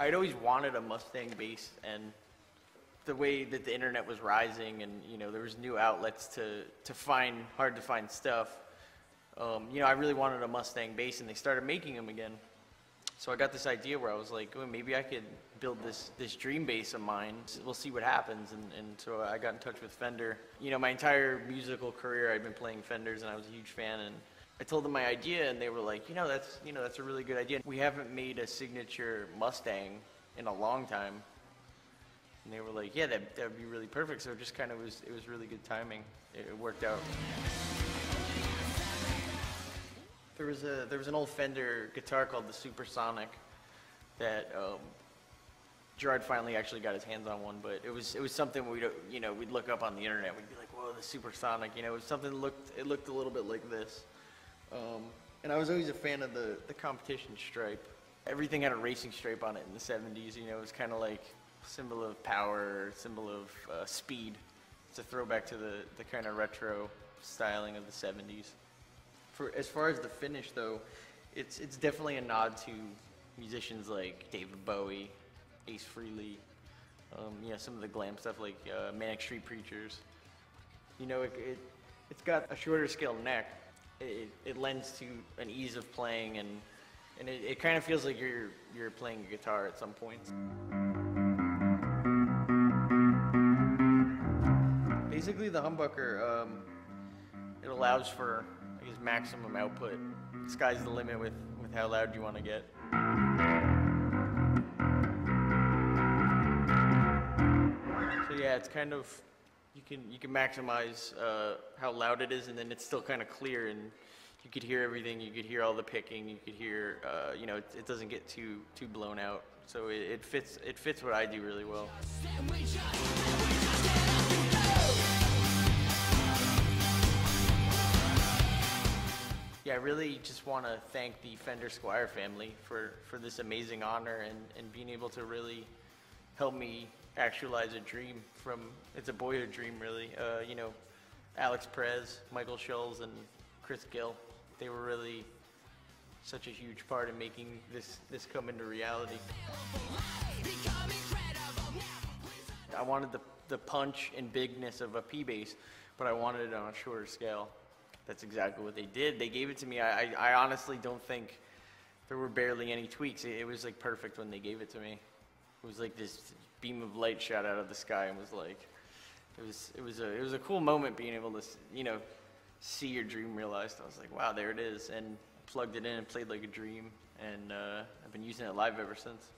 I'd always wanted a Mustang bass, and the way that the internet was rising, and you know, there was new outlets to find hard to find stuff. You know, I really wanted a Mustang bass, and they started making them again. So I got this idea where I was like, oh, maybe I could build this dream bass of mine. We'll see what happens. And so I got in touch with Fender. You know, my entire musical career I've been playing Fenders, and I was a huge fan. And I told them my idea, and they were like, that's a really good idea. We haven't made a signature Mustang in a long time. And they were like, yeah, that would be really perfect. So it just kind of it was really good timing. It worked out. There was an old Fender guitar called the Supersonic that Gerard finally actually got his hands on one, but it was something we'd look up on the internet. We'd be like, whoa, the Supersonic, you know, it was something that looked a little bit like this. And I was always a fan of the competition stripe. Everything had a racing stripe on it in the 70s. You know, it was kind of like a symbol of power, symbol of speed. It's a throwback to the kind of retro styling of the 70s. As far as the finish, though, it's definitely a nod to musicians like David Bowie, Ace Frehley, you know, some of the glam stuff like Manic Street Preachers. You know, it's got a shorter scale neck. It lends to an ease of playing, and it kind of feels like you're playing a guitar at some points. Basically, the humbucker, it allows for, I guess, maximum output. Sky's the limit with how loud you want to get. So yeah, it's kind of, you can maximize how loud it is, and then it's still kind of clear, and you could hear everything. You could hear all the picking. You could hear, you know, it doesn't get too blown out. So it fits what I do really well. Yeah, I really just want to thank the Fender Squier family for this amazing honor and being able to really help me actualize a dream it's a boyhood dream, really. You know, Alex Perez, Michael Schulz, and Chris Gill, they were really such a huge part in making this come into reality. I wanted the punch and bigness of a P bass, but I wanted it on a shorter scale. That's exactly what they did. They gave it to me. I honestly don't think there were barely any tweaks. It was like perfect when they gave it to me. It was like this beam of light shot out of the sky and was like, it was a cool moment being able to, you know, see your dream realized. I was like, wow, there it is, and plugged it in and played like a dream, and I've been using it live ever since.